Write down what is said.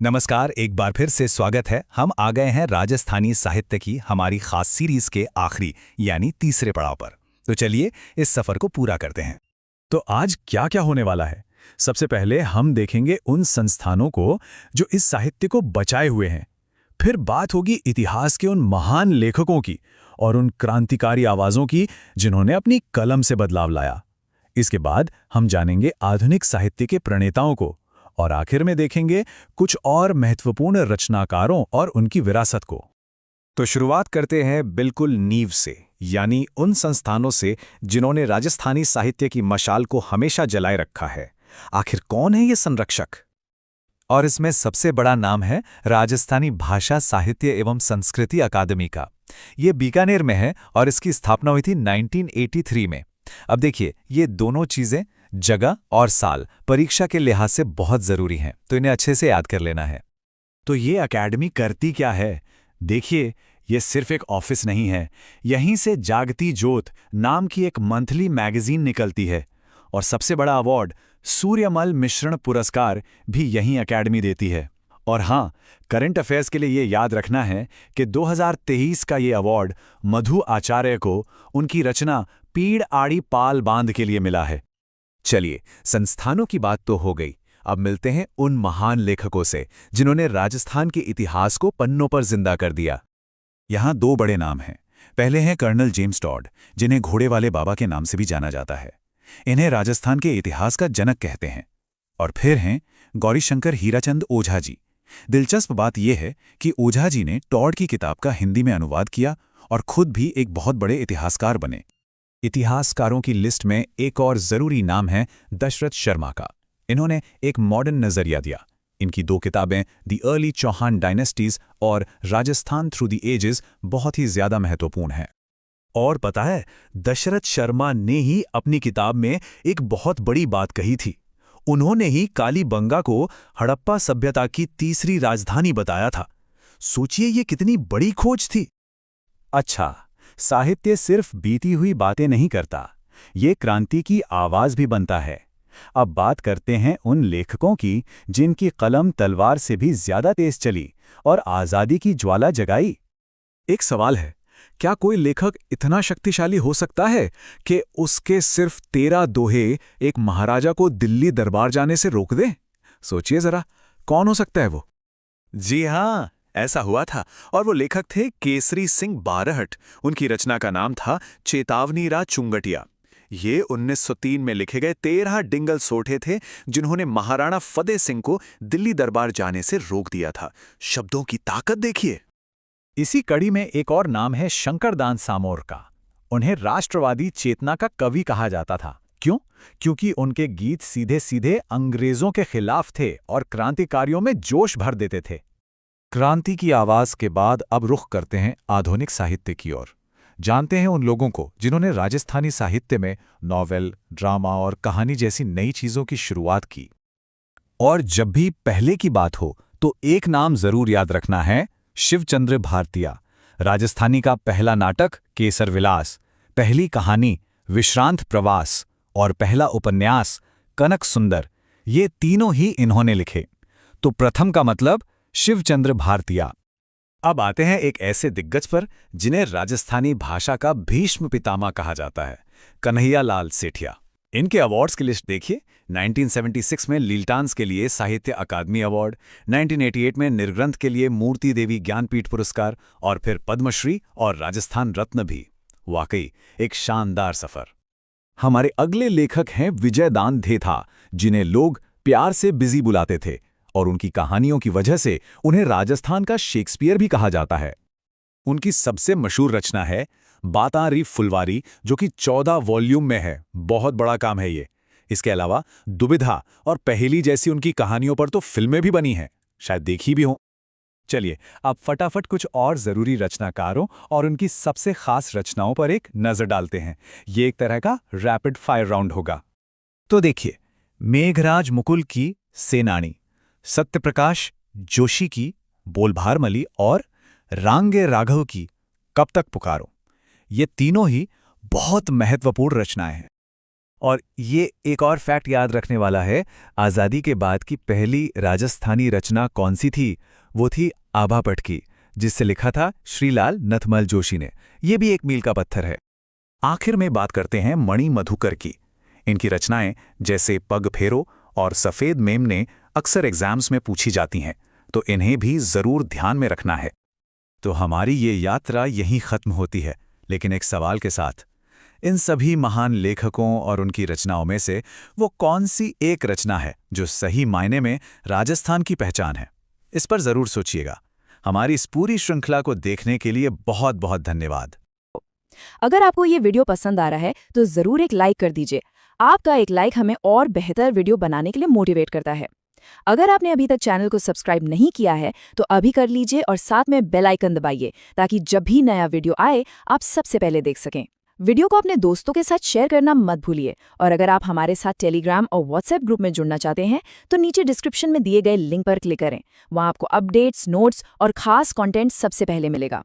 नमस्कार, एक बार फिर से स्वागत है। हम आ गए हैं राजस्थानी साहित्य की हमारी खास सीरीज के आखिरी यानी तीसरे पड़ाव पर। तो चलिए इस सफर को पूरा करते हैं। तो आज क्या क्या होने वाला है? सबसे पहले हम देखेंगे उन संस्थानों को जो इस साहित्य को बचाए हुए हैं। फिर बात होगी इतिहास के उन महान लेखकों की और उन क्रांतिकारी आवाज़ों की जिन्होंने अपनी कलम से बदलाव लाया। इसके बाद हम जानेंगे आधुनिक साहित्य के प्रणेताओं को और आखिर में देखेंगे कुछ और महत्वपूर्ण रचनाकारों और उनकी विरासत को। तो शुरुआत करते हैं बिल्कुल नींव से, यानी उन संस्थानों से जिन्होंने राजस्थानी साहित्य की मशाल को हमेशा जलाए रखा है। आखिर कौन है ये संरक्षक? और इसमें सबसे बड़ा नाम है राजस्थानी भाषा साहित्य एवं संस्कृति अकादमी का। ये बीकानेर में है और इसकी स्थापना हुई थी 1983 में। अब देखिए, ये दोनों चीज़ें जगह और साल परीक्षा के लिहाज से बहुत ज़रूरी हैं, तो इन्हें अच्छे से याद कर लेना है। तो ये अकेडमी करती क्या है? देखिए, ये सिर्फ एक ऑफिस नहीं है। यहीं से जागती ज्योत नाम की एक मंथली मैगजीन निकलती है और सबसे बड़ा अवार्ड सूर्यमल मिश्रण पुरस्कार भी यहीं अकेडमी देती है। और हाँ, करंट अफेयर्स के लिए ये याद रखना है कि 2023 का ये अवार्ड मधु आचार्य को उनकी रचना पीड़ आड़ी पाल बांध के लिए मिला है। चलिए, संस्थानों की बात तो हो गई। अब मिलते हैं उन महान लेखकों से जिन्होंने राजस्थान के इतिहास को पन्नों पर जिंदा कर दिया। यहाँ दो बड़े नाम हैं। पहले हैं कर्नल जेम्स टॉड, जिन्हें घोड़े वाले बाबा के नाम से भी जाना जाता है। इन्हें राजस्थान के इतिहास का जनक कहते हैं। और फिर हैं गौरीशंकर हीराचंद ओझा जी। दिलचस्प बात यह है कि ओझा जी ने टॉड की किताब का हिंदी में अनुवाद किया और खुद भी एक बहुत बड़े इतिहासकार बने। इतिहासकारों की लिस्ट में एक और जरूरी नाम है दशरथ शर्मा का। इन्होंने एक मॉडर्न नजरिया दिया। इनकी दो किताबें द अर्ली चौहान डायनेस्टीज और राजस्थान थ्रू द एजेस बहुत ही ज्यादा महत्वपूर्ण हैं। और पता है, दशरथ शर्मा ने ही अपनी किताब में एक बहुत बड़ी बात कही थी। उन्होंने ही कालीबंगा को हड़प्पा सभ्यता की तीसरी राजधानी बताया था। सोचिए, ये कितनी बड़ी खोज थी। अच्छा, साहित्य सिर्फ बीती हुई बातें नहीं करता, ये क्रांति की आवाज भी बनता है। अब बात करते हैं उन लेखकों की जिनकी कलम तलवार से भी ज्यादा तेज चली और आजादी की ज्वाला जगाई। एक सवाल है, क्या कोई लेखक इतना शक्तिशाली हो सकता है कि उसके सिर्फ 13 दोहे एक महाराजा को दिल्ली दरबार जाने से रोक दें? सोचिए जरा, कौन हो सकता है वो? जी हाँ, ऐसा हुआ था। और वो लेखक थे केसरी सिंह बारहट। उनकी रचना का नाम था चेतावनी रा चुंगटिया। ये 1903 में लिखे गए 13 डिंगल सोठे थे जिन्होंने महाराणा फतेह सिंह को दिल्ली दरबार जाने से रोक दिया था। शब्दों की ताकत देखिए। इसी कड़ी में एक और नाम है शंकरदान सामोर का। उन्हें राष्ट्रवादी चेतना का कवि कहा जाता था। क्यों? क्योंकि उनके गीत सीधे सीधे अंग्रेजों के खिलाफ थे और क्रांतिकारियों में जोश भर देते थे। क्रांति की आवाज के बाद अब रुख करते हैं आधुनिक साहित्य की ओर। जानते हैं उन लोगों को जिन्होंने राजस्थानी साहित्य में नॉवेल, ड्रामा और कहानी जैसी नई चीजों की शुरुआत की। और जब भी पहले की बात हो तो एक नाम जरूर याद रखना है, शिवचंद्र भारतीया। राजस्थानी का पहला नाटक केसर विलास, पहली कहानी विश्रांत प्रवास और पहला उपन्यास कनक सुंदर, ये तीनों ही इन्होंने लिखे। तो प्रथम का मतलब शिवचंद्र भारतीया। अब आते हैं एक ऐसे दिग्गज पर जिन्हें राजस्थानी भाषा का भीष्म पितामह कहा जाता है, कन्हैया लाल सेठिया। इनके अवार्ड्स की लिस्ट देखिए। 1976 में लीलटांस के लिए साहित्य अकादमी अवार्ड, 1988 में निर्ग्रंथ के लिए मूर्ति देवी ज्ञानपीठ पुरस्कार और फिर पद्मश्री और राजस्थान रत्न भी। वाकई एक शानदार सफर। हमारे अगले लेखक हैं विजयदान धेथा, जिन्हें लोग प्यार से बिजी बुलाते थे और उनकी कहानियों की वजह से उन्हें राजस्थान का शेक्सपियर भी कहा जाता है। उनकी सबसे मशहूर रचना है बातारी फुलवारी, जो कि 14 वॉल्यूम में है। बहुत बड़ा काम है ये। इसके अलावा दुविधा और पहेली जैसी उनकी कहानियों पर तो फिल्में भी बनी हैं, शायद देखी भी हों। चलिए, अब फटाफट कुछ और जरूरी रचनाकारों और उनकी सबसे खास रचनाओं पर एक नजर डालते हैं। ये एक तरह का रैपिड फायर राउंड होगा। तो देखिए, मेघराज मुकुल की सेनानी, सत्यप्रकाश जोशी की बोलभारमली और रांगे राघव की कब तक पुकारो, ये तीनों ही बहुत महत्वपूर्ण रचनाएं हैं। और ये एक और फैक्ट याद रखने वाला है, आज़ादी के बाद की पहली राजस्थानी रचना कौन सी थी? वो थी आभा पटकी, जिससे लिखा था श्रीलाल नथमल जोशी ने। ये भी एक मील का पत्थर है। आखिर में बात करते हैं मणि मधुकर की। इनकी रचनाएं जैसे पग फेरो और सफ़ेद मेमने अक्सर एग्जाम्स में पूछी जाती हैं, तो इन्हें भी ज़रूर ध्यान में रखना है। तो हमारी ये यात्रा यहीं ख़त्म होती है, लेकिन एक सवाल के साथ। इन सभी महान लेखकों और उनकी रचनाओं में से वो कौन सी एक रचना है जो सही मायने में राजस्थान की पहचान है? इस पर ज़रूर सोचिएगा। हमारी इस पूरी श्रृंखला को देखने के लिए बहुत बहुत धन्यवाद। अगर आपको ये वीडियो पसंद आ रहा है तो ज़रूर एक लाइक कर दीजिए। आपका एक लाइक हमें और बेहतर वीडियो बनाने के लिए मोटिवेट करता है। अगर आपने अभी तक चैनल को सब्सक्राइब नहीं किया है तो अभी कर लीजिए और साथ में बेल आइकन दबाइए ताकि जब भी नया वीडियो आए आप सबसे पहले देख सकें। वीडियो को अपने दोस्तों के साथ शेयर करना मत भूलिए और अगर आप हमारे साथ टेलीग्राम और व्हाट्सएप ग्रुप में जुड़ना चाहते हैं तो नीचे डिस्क्रिप्शन में दिए गए लिंक पर क्लिक करें। वहां आपको अपडेट्स, नोट्स और खास कंटेंट सबसे पहले मिलेगा।